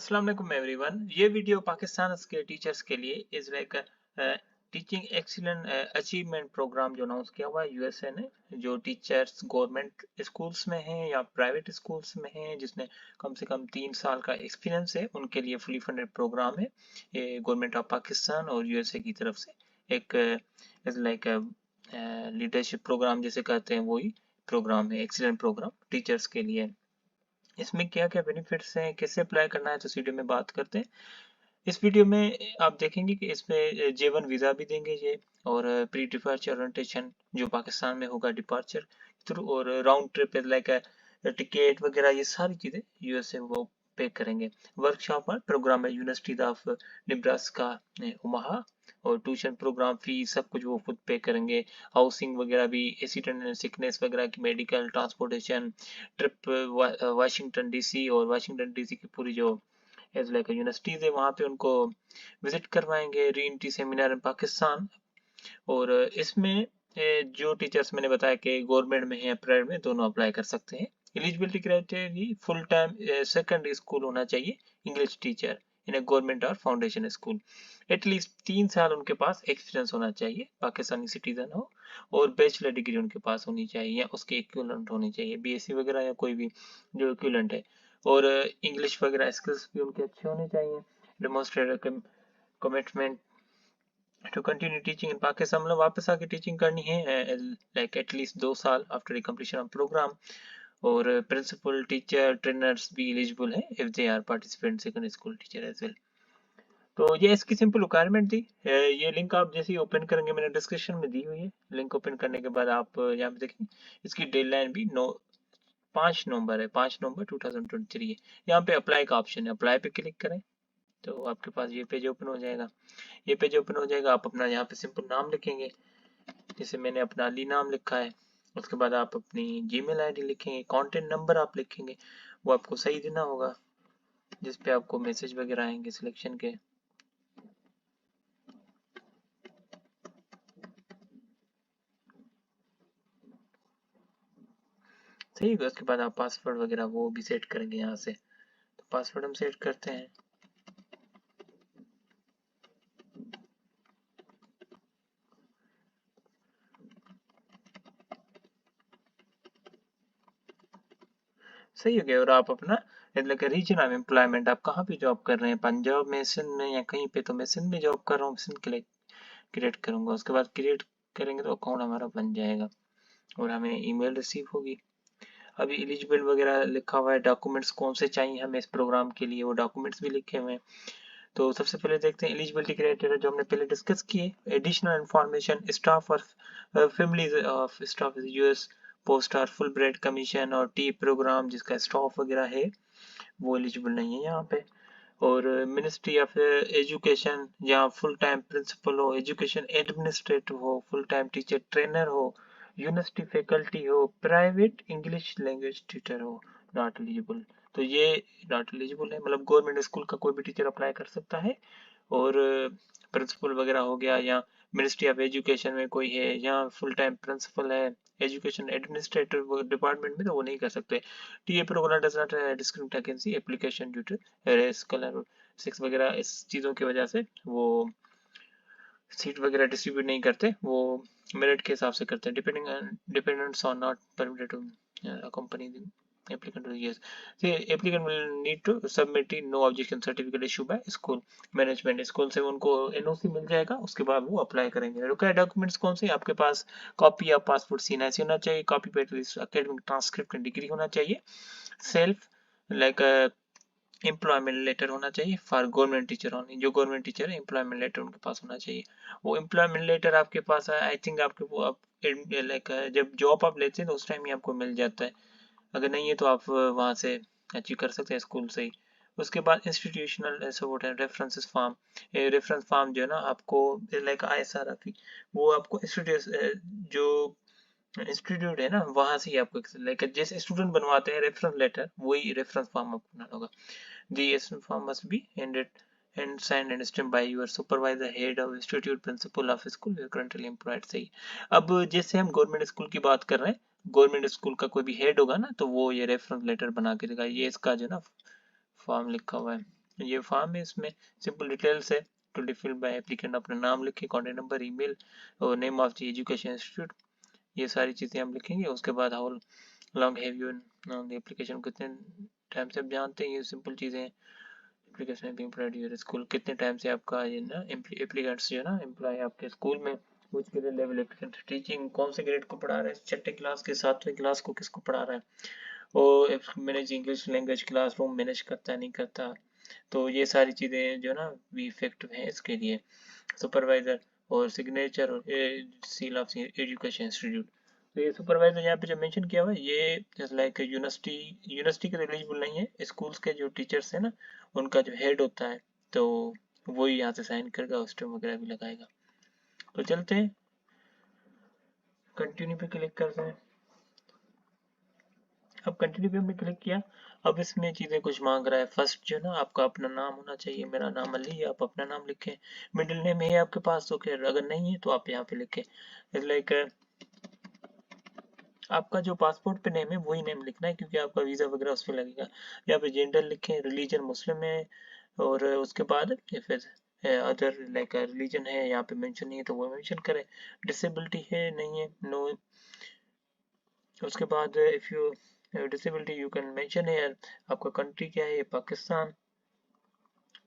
अस्सलाम वालेकुम एवरीवन। ये वीडियो पाकिस्तान के टीचर्स के लिए is like teaching excellent achievement program जो अनाउंस किया हुआ है यूएसए ने, जो टीचर्स गवर्नमेंट स्कूल्स में हैं या प्राइवेट स्कूल्स में हैं जिसने कम से कम 3 साल का एक्सपीरियंस है, उनके लिए फुली फंडेड प्रोग्राम है। ये गवर्नमेंट ऑफ पाकिस्तान और यूएसए की तरफ से एक इज लाइक लीडरशिप प्रोग्राम जैसे कहते हैं, वही प्रोग्राम है, एक्सीलेंट प्रोग्राम टीचर्स के लिए। इसमें क्या क्या बेनिफिट्स हैं, कैसे अप्लाई करना है, तो इस वीडियो में बात करते हैं। इस वीडियो में आप देखेंगे कि इसमें J1 वीज़ा भी देंगे ये, और प्री डिपार्चर ओरिएंटेशन जो पाकिस्तान में होगा डिपार्चर थ्रू, और राउंड ट्रिप लाइक टिकट वगैरह, ये सारी चीज़ें यूएसए वो पे करेंगे। वर्कशॉप और प्रोग्राम है यूनिवर्सिटी ऑफ निब्रास्का ओमाहा, और ट्यूशन प्रोग्राम फीस सब कुछ वो खुद पे करेंगे। हाउसिंग वगैरह भी, एक्सीडेंट एंड सिकनेस वगैरह की medical transportation, trip Washington DC, और वाशिंगटन डीसी की पूरी जो एज लाइक यूनिवर्सिटीज है वहाँ पे उनको विजिट करवाएंगे, री एंट्री सेमिनार इन पाकिस्तान। और इसमें जो टीचर्स मैंने बताया कि गवर्नमेंट में है प्राइवेट में, दोनों अप्लाई कर सकते हैं। Eligibility criteria full time secondary school होना चाहिए, इंग्लिश टीचर इन ए गवर्नमेंट और फाउंडेशन स्कूल, एटलीस्ट 3 साल उनके पास एक्सपीरियंस होना चाहिए, पाकिस्तानी सिटीजन हो, और बैचलर डिग्री उनके पास होनी चाहिए या उसके इक्विवेलेंट होनी चाहिए, बीएससी वगैरह या कोई भी जो इक्विवेलेंट है। और इंग्लिश वगैरह स्किल्स भी उनके अच्छे होने चाहिए। Demonstrate commitment to continue teaching in Pakistan, मतलब वापस आके टीचिंग करनी है लाइक एटलीस्ट 2 साल आफ्टर कंप्लीशन ऑफ प्रोग्राम। और प्रिंसिपल टीचर ट्रेनर्स भी एलिजिबल है if they are participant secondary school teacher as well. तो ये इसकी सिंपल रिक्वायरमेंट थी। ये लिंक आप जैसे ही ओपन करेंगे, मैंने डिस्क्रिप्शन में दी हुई है, लिंक ओपन करने के बाद आप यहाँ पे देखें, इसकी डेडलाइन भी 5 नवंबर है, 5 नवंबर 2023 है। यहाँ पे अप्लाई का ऑप्शन है, अप्लाई पे क्लिक करें तो आपके पास ये पेज ओपन हो जाएगा। ये पेज ओपन हो जाएगा, आप अपना यहाँ पे सिंपल नाम लिखेंगे, जैसे मैंने अपना अली नाम लिखा है। उसके बाद आप अपनी जीमेल आईडी लिखेंगे, कॉन्टेक्ट नंबर आप लिखेंगे, वो आपको सही देना होगा, जिसपे आपको मैसेज वगैरह आएंगे सिलेक्शन के। सही है। उसके बाद आप पासवर्ड वगैरह वो भी सेट करेंगे यहाँ से, तो पासवर्ड हम सेट करते हैं। सही हो गया। और आप अपना मतलब रीजन ऑफ एम्प्लॉयमेंट, आप कहाँ पे जॉब कर रहे हैं, पंजाब में, सिंध में, या कहीं पे, तो मैं सिंध में जॉब कर रहा हूँ, सिंध के लिए क्रिएट करूंगा। उसके बाद क्रिएट करेंगे तो अकाउंट हमारा बन जाएगा और हमें ईमेल रिसीव होगी। अभी एलिजिबल वगैरह लिखा हुआ है, डॉक्यूमेंट्स कौन से चाहिए हमें इस प्रोग्राम के लिए, वो डॉक्यूमेंट्स भी लिखे हुए हैं। तो सबसे पहले देखते हैं एलिजिबिलिटी क्राइटेरिया जो हमने पहले डिस्कस किए। एडिशनल इंफॉर्मेशन, स्टाफ और families of staff US post और फुल ब्रेड कमीशन और टी प्रोग्राम जिसका स्टाफ वगैरह है वो एलिजिबल नहीं है यहाँ पे। और मिनिस्ट्री ऑफ एजुकेशन, जहाँ फुल टाइम प्रिंसिपल हो, एजुकेशन एडमिनिस्ट्रेटिव हो, फुल टाइम टीचर ट्रेनर हो, यूनिवर्सिटी फैकल्टी हो, प्राइवेट इंग्लिश लैंग्वेज टीचर हो, नॉट एलिजिबल। तो ये नॉट एलिजिबल है, मतलब गवर्नमेंट स्कूल का कोई भी टीचर अप्लाई कर सकता है। और प्रिंसिपल वगैरह हो गया, या मिनिस्ट्री ऑफ एजुकेशन में कोई है, या फुल टाइम प्रिंसिपल है एजुकेशन एडमिनिस्ट्रेटिव डिपार्टमेंट में, तो वो नहीं कर सकते। TA program does not discriminate against application due to race, colour, sex वगैरह, इस चीज़ों की वजह से वो सीट वगैरह डिस्ट्रीब्यूट नहीं करते, वो मेरिट के हिसाब से करते हैं। Dependents are not permitted to company applicant to yes. The applicant will need to submit no objection certificate issued by school management, school से उनको एनओसी मिल जाएगा, उसके बाद वो अप्लाई करेंगे। रिक्वायर्ड डॉक्यूमेंट्स कौन से, आपके पास कॉपी या पासपोर्ट सीएनआईसी होना चाहिए, कॉपी पे एकेडमिक ट्रांसक्रिप्ट एंड डिग्री होना चाहिए, सेल्फ लाइक एम्प्लॉयमेंट लेटर होना चाहिए फॉर गवर्नमेंट टीचर होनी, जो गवर्नमेंट टीचर है एम्प्लॉयमेंट लेटर उनके पास होना चाहिए। वो एम्प्लॉयमेंट लेटर आपके पास है, आई थिंक आपके वो आप लाइक जब जॉब आप लेते हैं तो उस टाइम ही आपको मिल जाता है, अगर नहीं है तो आप वहाँ से अचीव कर सकते हैं स्कूल से ही। उसके बाद इंस्टीट्यूशनल सपोर्ट है, रेफरेंसेस फॉर्म, रेफरेंस फॉर्म जो है ना आपको लाइक आईएसआर, वो आपको जो इंस्टीट्यूट है ना वहाँ से ही आपको लाइक जैसे स्टूडेंट बनवाते हैं रेफरेंस लेटर, वही रेफरेंस फॉर्म आपको बनाना होगा। The form must be handed and signed and stamped by your supervisor, head of institute, principal of school, you are currently employed। सही। अब जैसे हम गवर्नमेंट स्कूल की बात कर रहे हैं, गवर्नमेंट स्कूल का कोई भी हेड होगा ना, तो वो ये रेफरेंस लेटर बना के देगा। ये इसका जो ना फॉर्म लिखा हुआ है, ये फॉर्म है, इसमें सिंपल डिटेल्स है to be filled by applicant. अपना नाम लिखे, कॉन्टेक्ट नंबर, ईमेल और name of the education institute, ये सारी चीज़ें हम लिखेंगे। उसके बाद how long have you on the application, कितने टाइम से आप जानते हैं, ये सिंपल चीज़ें हैं। Application being provided your school, कितने टाइम से आपका ये ना एप्लीकेंट्स जो है ना एम्प्लॉय आपके स्कूल में, कुछ ग्रेड लेवल एप्लीकेंट, टीचिंग कौन से ग्रेड को पढ़ा रहा है, छठे क्लास के सातवें क्लास को किसको पढ़ा रहा है, वो manage English language classroom manage करता है नहीं करता। तो ये सारी चीज़ें जो ना भी इफेक्टिव हैं इसके लिए। सुपरवाइजर और सिग्नेचर और सील ऑफ एजुकेशन इंस्टीट्यूट। तो ये सुपरवाइजर यहाँ पे जो मेंशन किया हुआ है, ये लाइक यूनिवर्सिटी के एलिजिबल नहीं है, स्कूल्स के जो टीचर्स हैं ना उनका जो हेड होता है, तो वो ही यहाँ से साइन करेगा, स्टेम वगैरह भी लगाएगा। तो चलते हैं, कंटिन्यू पे क्लिक करते हैं। अब कंटिन्यू पे हमने क्लिक किया। अब इसमें चीज़ें कुछ मांग रहा है। फर्स्ट जो ना आपका अपना नाम होना चाहिए, मेरा नाम अली है, आप अपना नाम लिखें। मिडिल नेम है आपके पास तो खैर, अगर नहीं है तो आप यहाँ पे लिखें। लाइक आपका जो पासपोर्ट पे नेम है वही नेम लिखना है, क्योंकि आपका वीज़ा वगैरह उस पर लगेगा। यहाँ पे जेंडर लिखें, रिलीजन मुस्लिम है, और उसके बाद फिर अदर लाइक रिलीजन है, यहाँ पे मेंशन नहीं है तो वो मेंशन करें। डिसेबिलिटी है नहीं है, नो। उसके बाद if you disability you can mention है। आपका कंट्री क्या है, पाकिस्तान।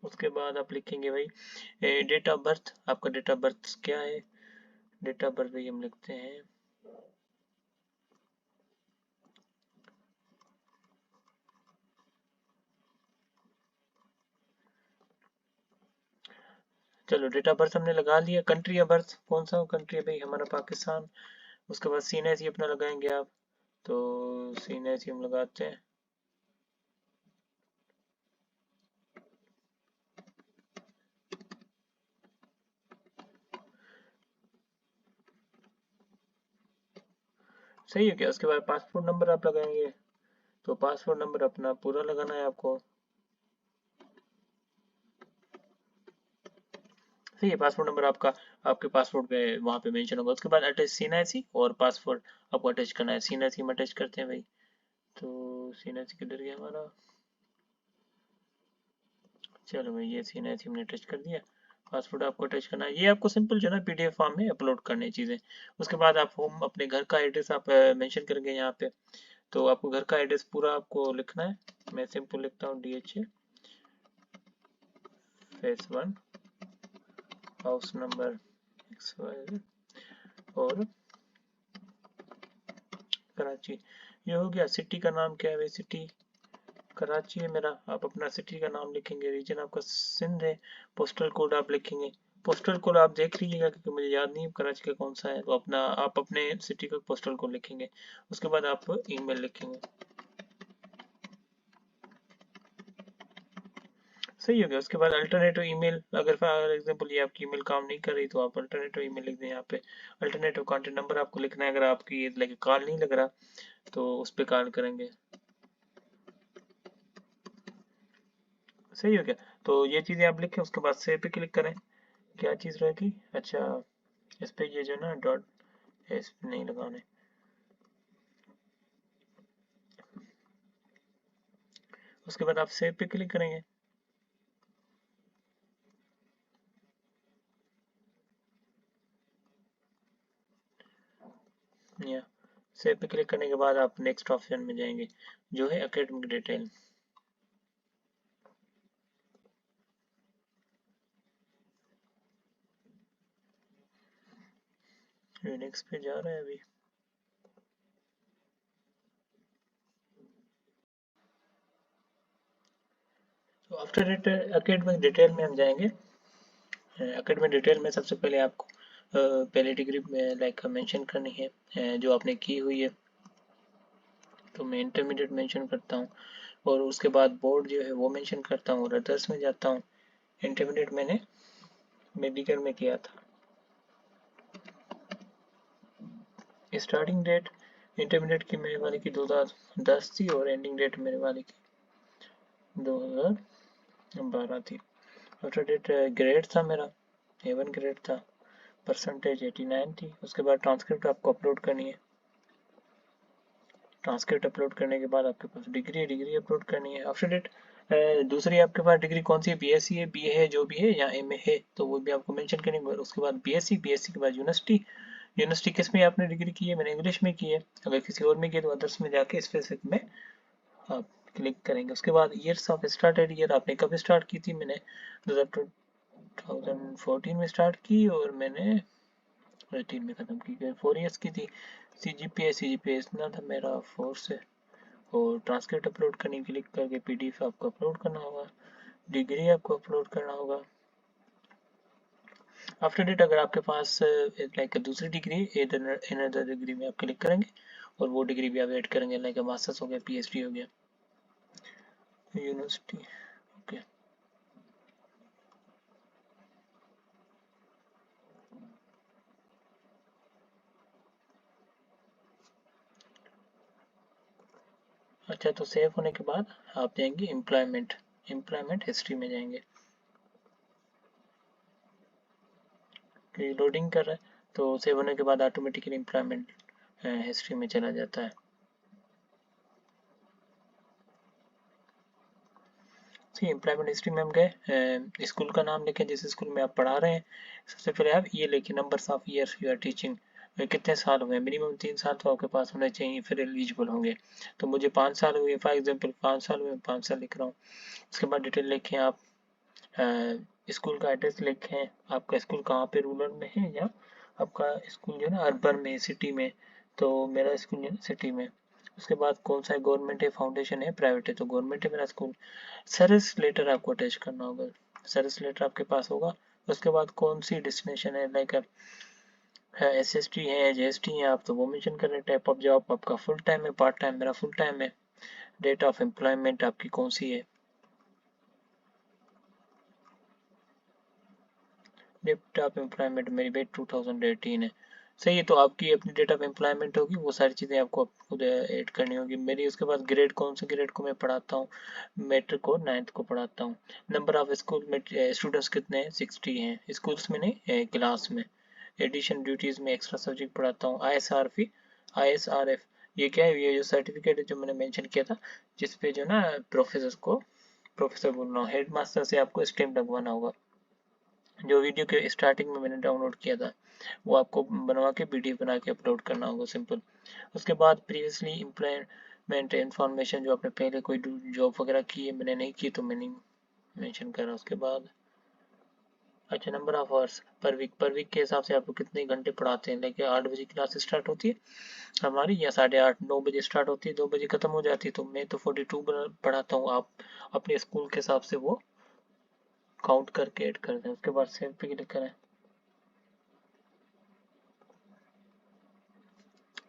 उसके बाद आप लिखेंगे भाई डेट ऑफ बर्थ, आपका डेट ऑफ बर्थ क्या है। डेट ऑफ बर्थ भाई हम लिखते हैं चलो डेट ऑफ बर्थ हमने लगा लिया। कंट्री ऑफ बर्थ कौन सा कंट्री है भाई, हमारा पाकिस्तान। उसके बाद सीएनएसई अपना लगाएंगे आप, तो सीएनएसई हम लगाते हैं। सही है क्या। उसके बाद पासपोर्ट नंबर आप लगाएंगे, तो पासपोर्ट नंबर अपना पूरा लगाना है आपको। सही है, पासपोर्ट नंबर आपका आपके पासपोर्ट पे वहाँ पे मेंशन होगा। उसके बाद अटैच सीएनआईसी और पासपोर्ट आपको अटैच करना है। सीएनआईसी हम अटैच करते हैं भाई, तो सीएनआईसी किधर गया हमारा। चलो भाई ये सीएनआईसी हमने अटैच कर दिया। पासपोर्ट आपको अटैच करना है, ये आपको सिंपल जो है ना पीडीएफ फॉर्म में अपलोड करनी चीज़ें। उसके बाद आप होम अपने घर का एड्रेस आप मेंशन करेंगे यहाँ पे, तो आपको घर का एड्रेस पूरा आपको लिखना है। मैं सिंपल लिखता हूँ DHA face 1 house number XYZ और कराची। ये हो गया। सिटी का नाम क्या है भाई, सिटी कराची है मेरा, आप अपना सिटी का नाम लिखेंगे। रीजन आपका सिंध है। पोस्टल कोड आप लिखेंगे। पोस्टल कोड आप देख लीजिएगा क्योंकि मुझे याद नहीं है कराची का कौन सा है, तो अपना आप अपने सिटी का पोस्टल कोड लिखेंगे। उसके बाद आप ईमेल लिखेंगे। सही हो गया। उसके बाद अल्टरनेटिव ईमेल, अगर फॉर एग्जांपल ये आपकी ईमेल काम नहीं कर रही तो आप अल्टरनेटिव ईमेल लिख दें यहाँ पे। अल्टरनेटिव कॉन्टेक्ट नंबर आपको लिखना है, अगर आपकी लाइक कॉल नहीं लग रहा तो उस पर कॉल करेंगे। सही हो गया। तो ये चीज़ें आप लिखें, उसके बाद सेव पे क्लिक करें। क्या चीज़ रहेगी, अच्छा इस पे ये जो ना डॉट इस पे नहीं लगाने। उसके बाद आप सेव पे क्लिक करेंगे। या सेव पे क्लिक करने के बाद आप नेक्स्ट ऑप्शन में जाएंगे जो है एकेडमिक डिटेल। नेक्स्ट पे जा रहा है अभी। तो आफ्टर एकेडमिक डिटेल में हम जाएंगे। एकेडमिक डिटेल में सबसे पहले आपको पहले डिग्री में लाइक मेंशन करनी है जो आपने की हुई है, तो मैं इंटरमीडिएट मेंशन करता हूँ। और उसके बाद बोर्ड जो है वो मेंशन करता हूँ और अदर्स में जाता हूँ। इंटरमीडिएट मैंने मेडिकल में किया था। स्टार्टिंग डेट इंटरमीडिएट की मेरे वाले की 2010 थी और एंडिंग डेट मेरे वाले की 2012 थी। आफ्टर डेट ग्रेड था मेरा A1 ग्रेड था। परसेंटेज 89 थी। उसके बाद ट्रांसक्रिप्ट आपको अपलोड करनी है। ट्रांसक्रिप्ट अपलोड करने के बाद आपके पास डिग्री अपलोड करनी है। आफ्टर डेट दूसरी आपके पास डिग्री कौन सी है, बीएससी है, बीए है, जो भी है, या एमए है, तो वो भी आपको मेंशन करेंगे। उसके बाद बीएससी, बीएससी के बाद यूनिवर्सिटी, यूनिवर्सिटी किस में आपने डिग्री की है, मैंने इंग्लिश में की है। अगर किसी और में की है तो अदर्स में जाके स्पेसिफिक में आप क्लिक करेंगे। उसके बाद ईयर्स ऑफ स्टार्टेड ईयर, आपने कब स्टार्ट की थी, मैंने 2014 में स्टार्ट की और मैंने 18 में ख़त्म की, 4 ईयर्स की थी। सीजीपीए इतना था मेरा 4 से। और ट्रांसक्रिप्ट अपलोड करने के लिए क्लिक करके पीडीएफ आपको अपलोड करना होगा, डिग्री आपको अपलोड करना होगा। आफ्टर डेट अगर आपके पास लाइक दूसरी डिग्री इन अदर डिग्री में आप क्लिक करेंगे और वो डिग्री भी आप ऐड करेंगे, लाइक मास्टर्स हो गया, पीएचडी हो गया, यूनिवर्सिटी। ओके, अच्छा तो सेव होने के बाद आप जाएंगे एम्प्लॉयमेंट हिस्ट्री में जाएंगे। लोडिंग कर रहा है तो सेव होने के बाद ऑटोमेटिकली एम्प्लॉयमेंट हिस्ट्री में चला जाता है। सी एम्प्लॉयमेंट हिस्ट्री में हम गए, स्कूल का नाम लिखें जिस स्कूल में आप पढ़ा रहे हैं। सबसे पहले आप ये लिखें numbers of years you are teaching, कितने साल हुए, मिनिमम 3 साल तो आपके पास होने चाहिए, फिर एलिजिबल होंगे। तो मुझे 5 साल हुए, फॉर एग्जाम्पल 5 साल हुए, 5 साल लिख रहा हूँ। उसके बाद डिटेल लिखें आप, स्कूल का एड्रेस लिखें, आपका स्कूल कहाँ पे रूरल में है या आपका स्कूल जो है ना अर्बन में, सिटी में। तो मेरा स्कूल जो है सिटी में। उसके बाद कौन सा गवर्नमेंट है, फाउंडेशन है, प्राइवेट है, तो गवर्नमेंट है मेरा स्कूल। सर्विस लेटर आपको अटैच करना होगा, सर्विस लेटर आपके पास होगा। उसके बाद कौन सी डेस्टिनेशन है, लाइक एसएसटी है, जीएसटी है, आप तो वो मेंशन कर रहे हैं। टाइप ऑफ जॉब आपका फुल टाइम है, पार्ट टाइम, मेरा फुल टाइम है। डेट ऑफ एम्प्लॉयमेंट आपकी कौन सी है, डेट ऑफ एम्प्लॉयमेंट मेरी डेट 2018 है। सही है, तो आपकी अपनी डेट ऑफ एम्प्लॉयमेंट होगी, वो सारी चीज़ें आपको खुद ऐड करनी होगी मेरी। उसके बाद ग्रेड, कौन से ग्रेड को मैं पढ़ाता हूँ, मैट्रिक और 9th को पढ़ाता हूँ। नंबर ऑफ स्कूल में स्टूडेंट्स कितने हैं, 60 हैं, स्कूल्स में नहीं, क्लास में। एडिशन ड्यूटीज़ में एक्स्ट्रा सब्जेक्ट पढ़ाता हूँ। आईएसआरएफ, ये क्या है, ये जो सर्टिफिकेट है जो मैंने मेंशन किया था, जिस पे जो ना प्रोफेसर बोल रहा हूँ, हेड मास्टर से आपको स्टैम्प लगवाना होगा। जो वीडियो के स्टार्टिंग में मैंने डाउनलोड किया था वो आपको बनवा के पीडीएफ बना के अपलोड करना होगा, सिंपल। उसके बाद प्रीवियसली एम्प्लॉयमेंट इंफॉर्मेशन, जो आपने पहले कोई जॉब वगैरह की है, मैंने नहीं की तो मैंने मेंशन करा। उसके बाद अच्छा number of hours per week के हिसाब से आपको कितने घंटे पढ़ाते हैं, लेकिन 8 बजे क्लास स्टार्ट होती है हमारी, या 8:30 9 बजे स्टार्ट होती है, 2 बजे खत्म हो जाती है, तो मैं तो 42 पढ़ाता हूँ। आप अपने स्कूल के हिसाब से वो काउंट करके ऐड कर दें। उसके बाद सेव पे क्लिक करें।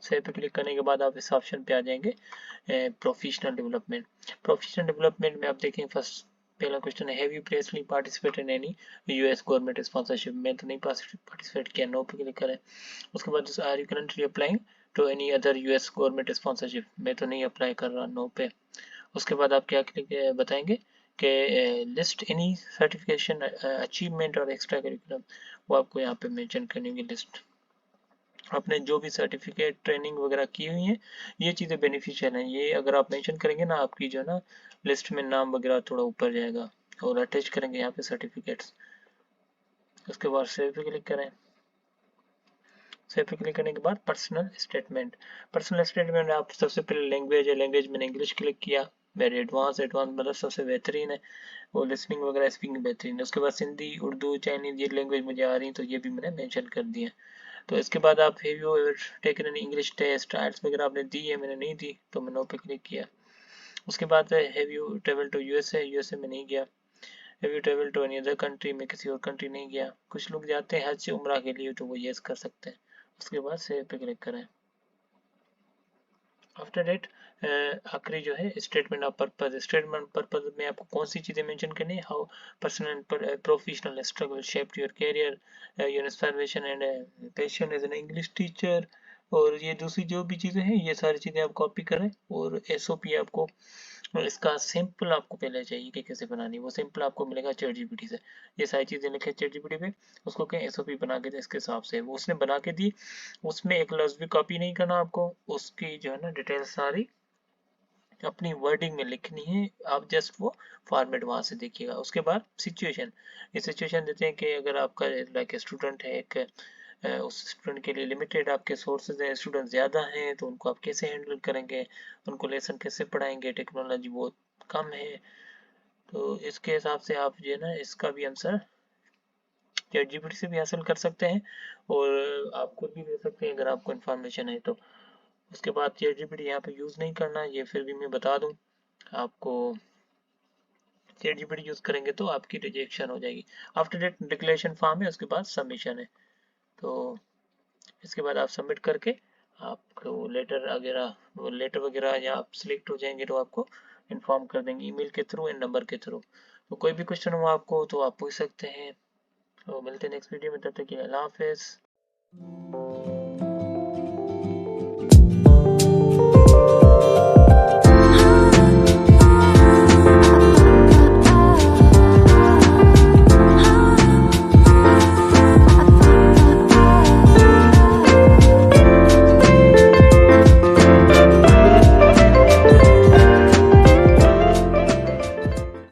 सेव पे क्लिक करने के बाद आप इस ऑप्शन पे आ जाएंगे, प्रोफेशनल डेवलपमेंट। प्रोफेशनल डेवलपमेंट में आप देखें, फर्स्ट पहला क्वेश्चन है, have you previously participated in any US government sponsorship, मैं तो नहीं पार्टिसिपेट किया, नो पे क्लिक करें। उसके बाद are you currently applying to any other US government sponsorship, मैं तो नहीं अप्लाई कर रहा, नो पे। उसके बाद आप क्या क्लिक बताएंगे कि लिस्ट एनी सर्टिफिकेशन अचीवमेंट और एक्स्ट्रा करिकुलम, वो आपको यहाँ पे मेंशन करनी होगी लिस्ट। आपने जो भी सर्टिफिकेट ट्रेनिंग वगैरह की हुई है, ये चीज़ें बेनिफिशियल हैं, ये अगर आप मेंशन करेंगे ना, आपकी जो है ना लिस्ट में नाम वगैरह थोड़ा ऊपर जाएगा। और अटैच करेंगे यहाँ पे सर्टिफिकेट्स। उसके बाद सेव पे क्लिक करें। सेव पे क्लिक करने के बाद पर्सनल स्टेटमेंट आप सबसे पहले लैंग्वेज है, लैंग्वेज मैंने इंग्लिश क्लिक किया, वेरी एडवांस मतलब सबसे बेहतरीन है, वो लिसनिंग वगैरह स्पीकिंग बेहतरीन है। उसके बाद सिंधी, उर्दू, चाइनीज, ये लैंग्वेज मुझे आ रही है तो ये भी मैंने मेंशन कर दिया। तो इसके बाद आप have you ever taken an English test, IELTS वगैरह आपने दी है, मैंने नहीं दी तो मैं नो पे क्लिक किया। उसके बाद have you travel to USA, USA में नहीं गया। Have you travel to any other country, में किसी और कंट्री नहीं गया। कुछ लोग जाते हैं हज से उम्रा के लिए तो वो यस कर सकते हैं। उसके बाद सेव पे क्लिक करें। आफ्टर डेट आखिरी जो है statement of purpose, statement purpose में आपको कौन सी चीज़ें मेंशन करनी है, how personal professional struggle shaped your career, your inspiration and passion as an English teacher. और ये दूसरी जो भी चीज़ें हैं ये सारी चीज़ें आप कॉपी करें, और एसओपी आपको, इसका सिंपल आपको पहले चाहिए कि कैसे बनानी, वो सिंपल आपको मिलेगा चैट जीपीटी से। ये सारी चीज़ें लिखे चैट जीपीटी पे, उसको कहें एसओपी बना के दे, इसके हिसाब से वो उसने बना के दी। उसमें एक लफ्ज़ भी कॉपी नहीं करना आपको, उसकी जो है ना डिटेल सारी अपनी वर्डिंग में लिखनी है, आप जस्ट वो फॉर्मेट वहां से देखिएगा। उसके बाद सिचुएशन, ये सिचुएशन देते हैं कि अगर आपका लाइक स्टूडेंट है, एक उस स्टूडेंट के लिए लिमिटेड आपके सोर्सेज हैं, स्टूडेंट ज़्यादा हैं, तो उनको आप कैसे हैंडल करेंगे, उनको लेसन कैसे पढ़ाएंगे, टेक्नोलॉजी बहुत कम है। तो इसके हिसाब से आप जो है ना इसका भी आंसर चैट जीपीटी से भी हासिल कर सकते हैं और आप खुद भी दे सकते हैं अगर आपको इन्फॉर्मेशन है तो। उसके बाद चैट जीपीटी यहाँ पे यूज़ नहीं करना है, ये फिर भी मैं बता दूँ आपको। चैट जीपीटी यूज़ करेंगे तो आपकी रिजेक्शन हो जाएगी। आफ्टर डेट डिक्लेरेशन फॉर्म है, उसके बाद सबमिशन है। तो इसके बाद आप सबमिट करके आपको लेटर वगैरह या आप सिलेक्ट हो जाएंगे तो आपको इन्फॉर्म कर देंगे ईमेल के थ्रू एंड नंबर के थ्रू। तो कोई भी क्वेश्चन हो आपको तो आप पूछ सकते हैं। तो मिलते हैं नेक्स्ट वीडियो में, तब तक के लिए अल्लाह हाफिज़।